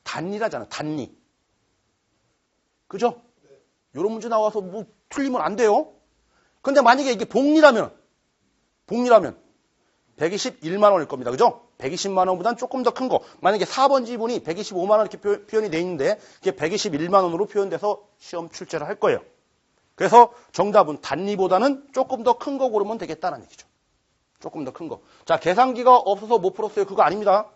단리라잖아, 단리. 그죠? 이런 문제 나와서 뭐 틀리면 안 돼요. 근데 만약에 이게 복리라면 121만 원일 겁니다. 그죠? 120만 원보다는 조금 더 큰 거. 만약에 4번 지분이 125만 원 이렇게 표현이 돼 있는데 그게 121만 원으로 표현돼서 시험 출제를 할 거예요. 그래서 정답은 단리보다는 조금 더 큰 거 고르면 되겠다는 얘기죠. 조금 더 큰 거. 자, 계산기가 없어서 못 풀었어요. 그거 아닙니다.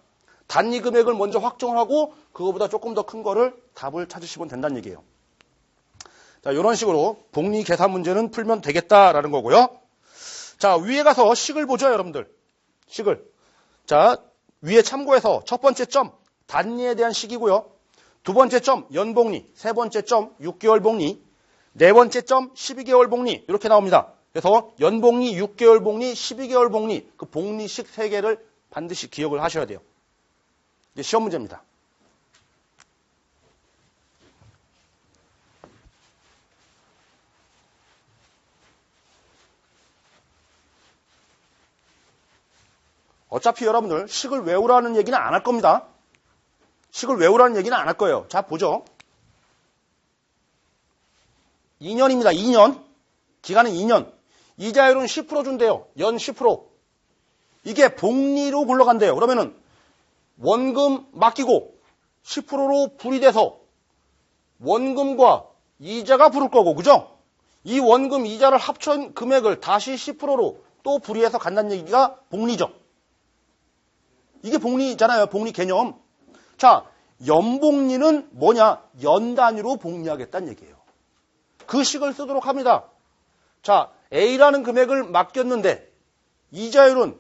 단리 금액을 먼저 확정을 하고 그거보다 조금 더 큰 거를 답을 찾으시면 된다는 얘기예요. 자, 이런 식으로 복리 계산 문제는 풀면 되겠다라는 거고요. 자, 위에 가서 식을 보죠, 여러분들. 식을. 자, 위에 참고해서 첫 번째 점, 단리에 대한 식이고요. 두 번째 점, 연복리. 세 번째 점, 6개월 복리. 네 번째 점, 12개월 복리. 이렇게 나옵니다. 그래서 연복리, 6개월 복리, 12개월 복리. 그 복리식 3개를 반드시 기억을 하셔야 돼요. 이게 시험 문제입니다. 어차피 여러분들 식을 외우라는 얘기는 안 할 겁니다. 식을 외우라는 얘기는 안 할 거예요. 자, 보죠. 2년입니다. 2년. 기간은 2년. 이자율은 10% 준대요. 연 10%. 이게 복리로 굴러간대요. 그러면은 원금 맡기고 10%로 불이 돼서 원금과 이자가 부를 거고, 그죠? 이 원금 이자를 합친 금액을 다시 10%로 또 불이해서 간다는 얘기가 복리죠. 이게 복리잖아요. 복리 개념. 자, 연복리는 뭐냐? 연 단위로 복리하겠다는 얘기예요. 그 식을 쓰도록 합니다. 자, A라는 금액을 맡겼는데 이자율은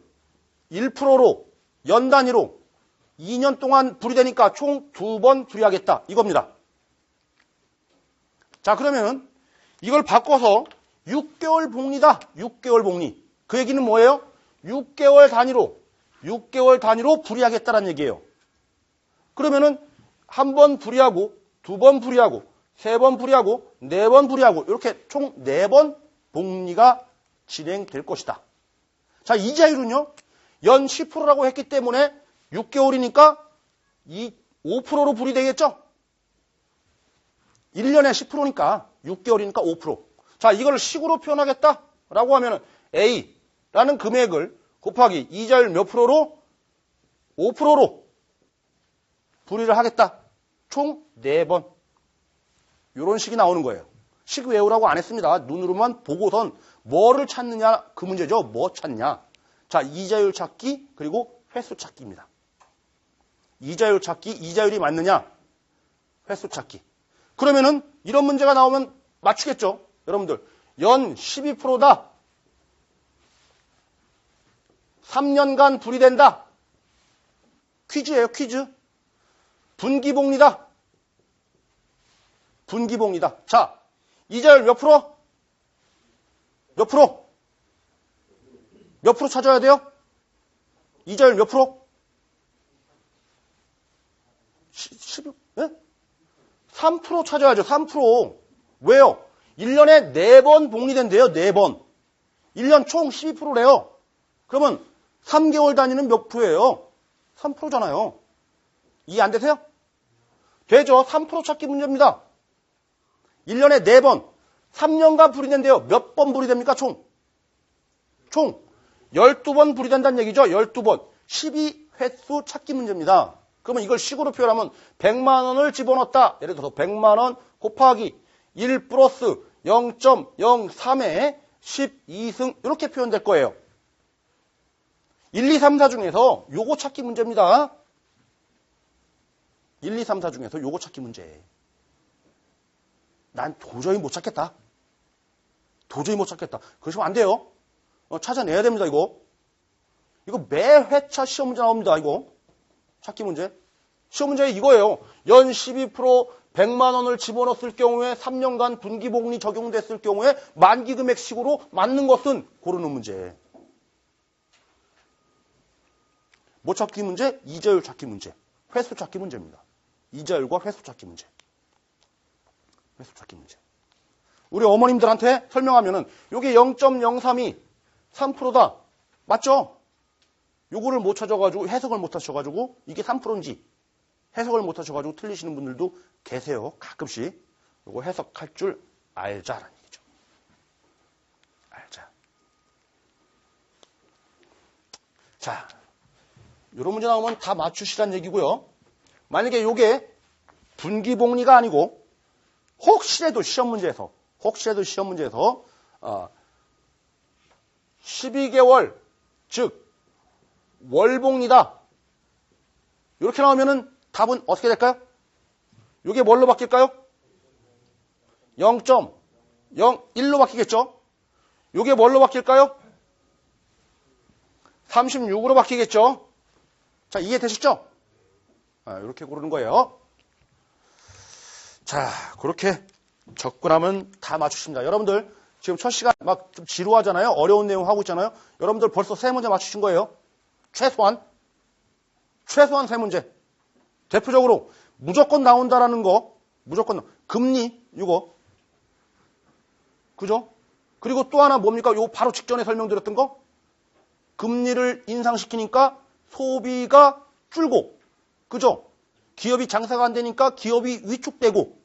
1%로 연 단위로 2년 동안 불이되니까 총 2번 불이하겠다. 이겁니다. 자, 그러면 이걸 바꿔서 6개월 복리다. 6개월 복리. 그 얘기는 뭐예요? 6개월 단위로 불이하겠다는 얘기예요. 그러면은 한 번 불이하고, 2번 불이하고, 3번 불이하고, 4번 불이하고, 이렇게 총 4번 복리가 진행될 것이다. 자, 이자율은요, 연 10%라고 했기 때문에 6개월이니까 5%로 불이되겠죠? 1년에 10%니까 6개월이니까 5%. 자, 이걸 식으로 표현하겠다라고 하면은 A라는 금액을 곱하기 이자율 몇 프로로? 5%로 불이를 하겠다. 총 4번. 이런 식이 나오는 거예요. 식 외우라고 안 했습니다. 눈으로만 보고선 뭐를 찾느냐 그 문제죠. 뭐 찾냐. 자, 이자율 찾기 그리고 횟수 찾기입니다. 이자율 찾기, 이자율이 맞느냐, 횟수 찾기. 그러면은 이런 문제가 나오면 맞추겠죠. 여러분들 연 12%다. 3년간 불이 된다. 퀴즈예요, 퀴즈. 분기복리다. 분기복리다. 자, 이자율 몇 프로? 몇 프로? 몇 프로 찾아야 돼요? 이자율 몇 프로? 3% 찾아야죠. 3%. 왜요? 1년에 4번 복리된대요. 4번. 1년 총 12%래요. 그러면 3개월 단위는 몇 프로예요? 3%잖아요. 이해 안 되세요? 되죠. 3% 찾기 문제입니다. 1년에 4번. 3년간 불이된대요. 몇 번 불이됩니까? 총 12번 불이된다는 얘기죠. 12번. 12횟수 찾기 문제입니다. 그러면 이걸 식으로 표현하면 100만 원을 집어넣었다. 예를 들어서 100만 원 곱하기 1 플러스 0.03에 12승 이렇게 표현될 거예요. 1, 2, 3, 4 중에서 요거 찾기 문제입니다. 1, 2, 3, 4 중에서 요거 찾기 문제. 난 도저히 못 찾겠다. 도저히 못 찾겠다. 그러시면 안 돼요. 찾아내야 됩니다, 이거. 이거 매 회차 시험 문제 나옵니다, 이거. 찾기 문제. 시험 문제 이거예요. 연 12% 100만 원을 집어넣었을 경우에 3년간 분기복리 적용됐을 경우에 만기금액식으로 맞는 것은 고르는 문제. 뭐 찾기 문제? 이자율 찾기 문제. 횟수 찾기 문제입니다. 이자율과 횟수 찾기 문제. 횟수 찾기 문제. 우리 어머님들한테 설명하면은 요게 0.03이 3%다. 맞죠? 요거를 못 찾아가지고 해석을 못 하셔가지고 이게 3%인지 해석을 못 하셔가지고 틀리시는 분들도 계세요. 가끔씩. 요거 해석할 줄 알자라는 얘기죠. 알자. 자, 요런 문제 나오면 다 맞추시란 얘기고요. 만약에 요게 분기복리가 아니고 혹시라도 시험 문제에서 12개월 즉 월복리다. 이렇게 나오면은 답은 어떻게 될까요? 이게 뭘로 바뀔까요? 0.03 1로 바뀌겠죠? 요게 뭘로 바뀔까요? 36으로 바뀌겠죠? 자, 이해되셨죠? 이렇게 고르는 거예요. 자, 그렇게 접근하면 다 맞추십니다. 여러분들 지금 첫 시간 막 좀 지루하잖아요. 어려운 내용 하고 있잖아요. 여러분들 벌써 3문제 맞추신 거예요. 최소한 3문제. 대표적으로 무조건 나온다라는 거, 금리 이거, 그죠? 그리고 또 하나 뭡니까? 요 바로 직전에 설명드렸던 거, 금리를 인상시키니까 소비가 줄고, 그죠? 기업이 장사가 안 되니까 기업이 위축되고,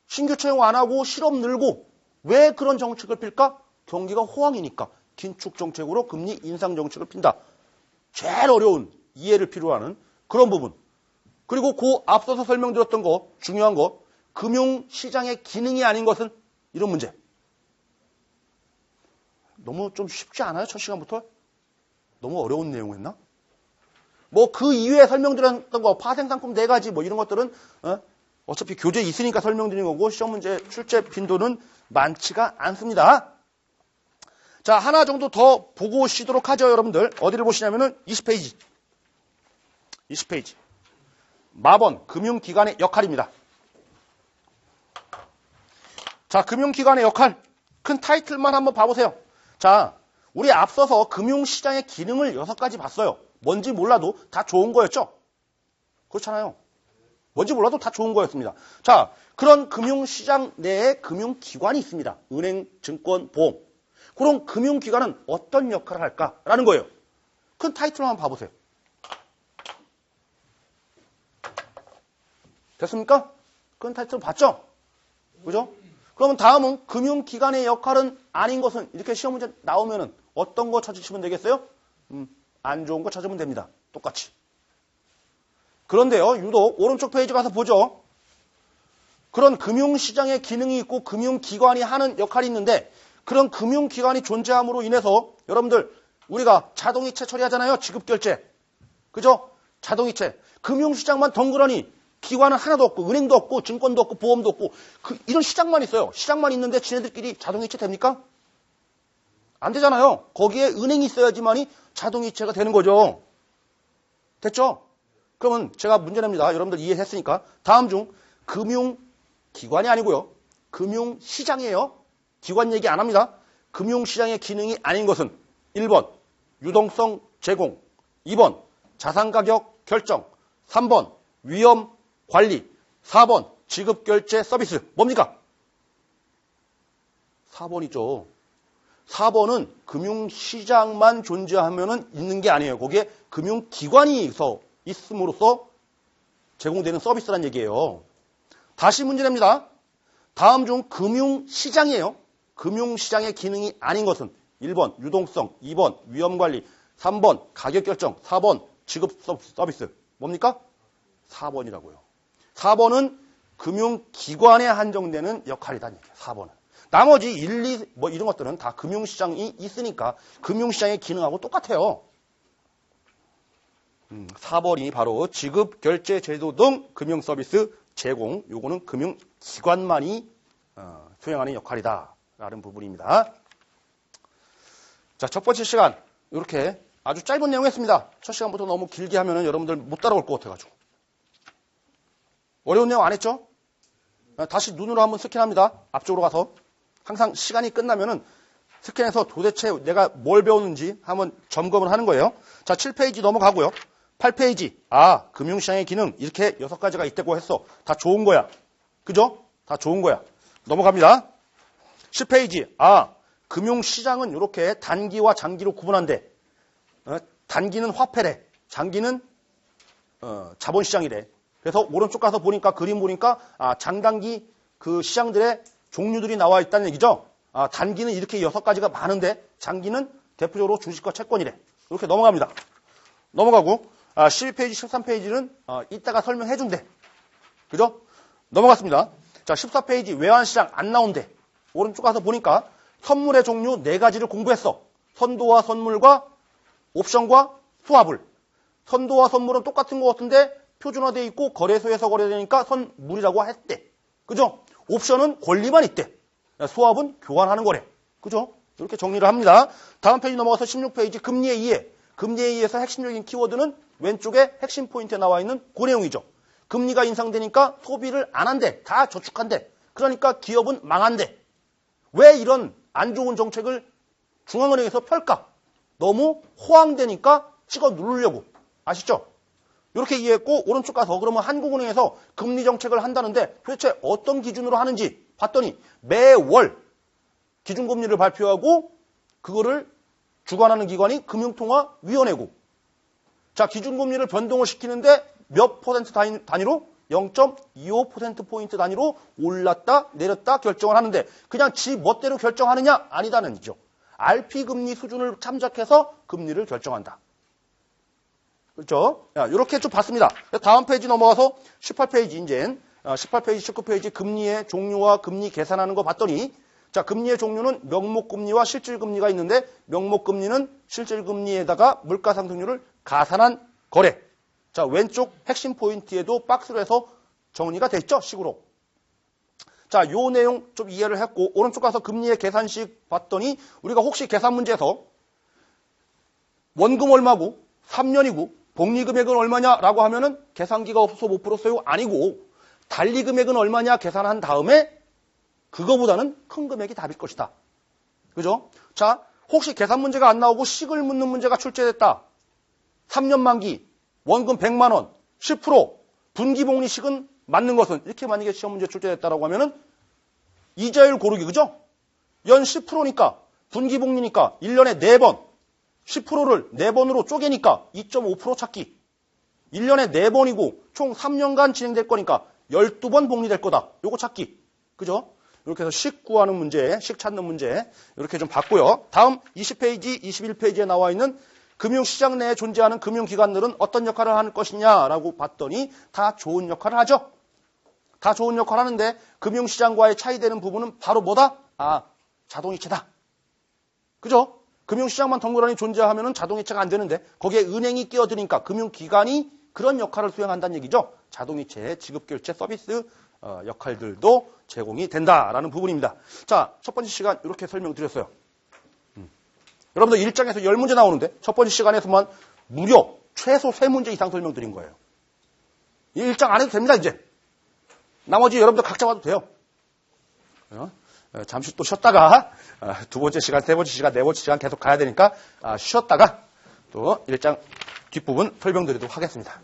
신규 채용 안 하고 실업 늘고, 왜 그런 정책을 필까? 경기가 호황이니까 긴축 정책으로 금리 인상 정책을 핀다. 제일 어려운 이해를 필요로 하는 그런 부분. 그리고 그 앞서서 설명드렸던 거, 중요한 거, 금융시장의 기능이 아닌 것은 이런 문제. 너무 좀 쉽지 않아요? 첫 시간부터? 너무 어려운 내용이었나? 뭐 그 이외에 설명드렸던 거, 파생상품 4가지 뭐 이런 것들은 어차피 교재에 있으니까 설명드린 거고 시험 문제 출제 빈도는 많지가 않습니다. 자, 하나 정도 더 보고 쉬도록 하죠, 여러분들. 어디를 보시냐면은 20페이지. 20페이지. 마번, 금융기관의 역할입니다. 자, 금융기관의 역할. 큰 타이틀만 한번 봐보세요. 자, 우리 앞서서 금융시장의 기능을 6가지 봤어요. 뭔지 몰라도 다 좋은 거였죠? 그렇잖아요. 뭔지 몰라도 다 좋은 거였습니다. 자, 그런 금융시장 내에 금융기관이 있습니다. 은행, 증권, 보험. 그럼 금융기관은 어떤 역할을 할까라는 거예요. 큰 타이틀만 한번 봐보세요. 됐습니까? 큰 타이틀 봤죠? 그죠? 그러면 다음은 금융기관의 역할은 아닌 것은 이렇게 시험 문제 나오면은 어떤 거 찾으시면 되겠어요? 안 좋은 거 찾으면 됩니다. 똑같이. 그런데요, 유독 오른쪽 페이지 가서 보죠. 그런 금융시장의 기능이 있고 금융기관이 하는 역할이 있는데 그런 금융기관이 존재함으로 인해서 여러분들 우리가 자동이체 처리하잖아요. 지급결제. 그죠? 자동이체. 금융시장만 덩그러니 기관은 하나도 없고 은행도 없고 증권도 없고 보험도 없고 이런 시장만 있어요. 시장만 있는데 지네들끼리 자동이체 됩니까? 안 되잖아요. 거기에 은행이 있어야지만이 자동이체가 되는 거죠. 됐죠? 그러면 제가 문제 냅니다. 여러분들 이해했으니까. 다음 중 금융기관이 아니고요. 금융시장이에요. 기관 얘기 안 합니다. 금융시장의 기능이 아닌 것은 1번 유동성 제공, 2번 자산가격 결정, 3번 위험 관리, 4번 지급결제 서비스. 뭡니까? 4번이죠. 4번은 금융시장만 존재하면 있는 게 아니에요. 거기에 금융기관이 있음으로써 제공되는 서비스란 얘기예요. 다시 문제 냅니다. 다음 중 금융시장이에요. 금융시장의 기능이 아닌 것은 1번 유동성, 2번 위험관리, 3번 가격결정, 4번 지급 서비스. 뭡니까? 4번이라고요. 4번은 금융기관에 한정되는 역할이다는 얘기예요. 4번은. 나머지 1, 2, 뭐 이런 것들은 다 금융시장이 있으니까 금융시장의 기능하고 똑같아요. 4번이 바로 지급, 결제, 제도 등 금융서비스 제공. 요거는 금융기관만이 수행하는 역할이다라는 부분입니다. 자, 첫 번째 시간 이렇게 아주 짧은 내용이었습니다. 첫 시간부터 너무 길게 하면은 여러분들 못 따라올 것 같아가지고. 어려운 내용 안 했죠? 다시 눈으로 한번 스캔합니다. 앞쪽으로 가서. 항상 시간이 끝나면은 스캔해서 도대체 내가 뭘 배웠는지 한번 점검을 하는 거예요. 자, 7페이지 넘어가고요. 8페이지. 아, 금융시장의 기능 이렇게 6가지가 있다고 했어. 다 좋은 거야. 그죠? 다 좋은 거야. 넘어갑니다. 10페이지. 아, 금융시장은 이렇게 단기와 장기로 구분한대. 단기는 화폐래. 장기는 자본시장이래. 그래서 오른쪽 가서 보니까 그림 보니까 장단기 그 시장들의 종류들이 나와 있다는 얘기죠. 단기는 이렇게 6가지가 많은데 장기는 대표적으로 주식과 채권이래. 이렇게 넘어갑니다. 넘어가고 12페이지, 13페이지는 이따가 설명해 준대. 그죠? 넘어갔습니다. 자, 14페이지 외환시장 안 나온대. 오른쪽 가서 보니까 선물의 종류 4가지를 공부했어. 선도와 선물과 옵션과 스왑을. 선도와 선물은 똑같은 것 같은데 표준화되어 있고 거래소에서 거래되니까 선물이라고 했대. 그죠? 옵션은 권리만 있대. 수합은 교환하는 거래. 그죠? 이렇게 정리를 합니다. 다음 페이지 넘어가서 16페이지 금리의 이해. 금리의 이해에서 핵심적인 키워드는 왼쪽에 핵심 포인트에 나와 있는 그 내용이죠. 금리가 인상되니까 소비를 안 한대. 다 저축한대. 그러니까 기업은 망한대. 왜 이런 안 좋은 정책을 중앙은행에서 펼까? 너무 호황되니까 찍어 누르려고. 아시죠? 이렇게 이해했고 오른쪽 가서 그러면 한국은행에서 금리 정책을 한다는데 도대체 어떤 기준으로 하는지 봤더니 매월 기준금리를 발표하고 그거를 주관하는 기관이 금융통화위원회고 자 기준금리를 변동을 시키는데 몇 퍼센트 단위로? 0.25%포인트 단위로 올랐다 내렸다 결정을 하는데 그냥 지 멋대로 결정하느냐? 아니다는 얘기죠. RP금리 수준을 참작해서 금리를 결정한다. 그렇죠? 이렇게 좀 봤습니다. 다음 페이지 넘어가서 18페이지 이제 18페이지, 19페이지 금리의 종류와 금리 계산하는 거 봤더니 자 금리의 종류는 명목금리와 실질금리가 있는데 명목금리는 실질금리에다가 물가상승률을 가산한 거래. 자 왼쪽 핵심 포인트에도 박스로 해서 정리가 돼 있죠? 식으로. 자, 요 내용 좀 이해를 했고 오른쪽 가서 금리의 계산식 봤더니 우리가 혹시 계산 문제에서 원금 얼마고 3년이고 복리금액은 얼마냐라고 하면은 계산기가 없어서 못 풀었어요? 아니고 달리금액은 얼마냐 계산한 다음에 그거보다는 큰 금액이 답일 것이다. 그죠? 자, 혹시 계산 문제가 안 나오고 식을 묻는 문제가 출제됐다. 3년 만기, 원금 100만 원, 10%, 분기복리식은 맞는 것은 이렇게 만약에 시험 문제 출제됐다라고 하면은 이자율 고르기 그죠? 연 10%니까 분기복리니까 1년에 4번 10%를 4번으로 쪼개니까 2.5% 찾기 1년에 4번이고 총 3년간 진행될 거니까 12번 복리될 거다. 요거 찾기. 그죠? 이렇게 해서 식 구하는 문제, 식 찾는 문제 이렇게 좀 봤고요. 다음 20페이지, 21페이지에 나와 있는 금융시장 내에 존재하는 금융기관들은 어떤 역할을 하는 것이냐라고 봤더니 다 좋은 역할을 하죠. 다 좋은 역할을 하는데 금융시장과의 차이되는 부분은 바로 뭐다? 아, 자동이체다. 그죠? 금융시장만 덩그러니 존재하면 자동이체가 안 되는데 거기에 은행이 끼어드니까 금융기관이 그런 역할을 수행한다는 얘기죠. 자동이체, 지급결제 서비스 역할들도 제공이 된다라는 부분입니다. 자, 첫 번째 시간 이렇게 설명드렸어요. 여러분들 1장에서 10문제 나오는데 첫 번째 시간에서만 무려 최소 3문제 이상 설명드린 거예요. 이 1장 안 해도 됩니다, 이제. 나머지 여러분들 각자 와도 돼요. 잠시 또 쉬었다가 두 번째 시간, 세 번째 시간, 네 번째 시간 계속 가야 되니까 쉬었다가 또 1장 뒷부분 설명드리도록 하겠습니다.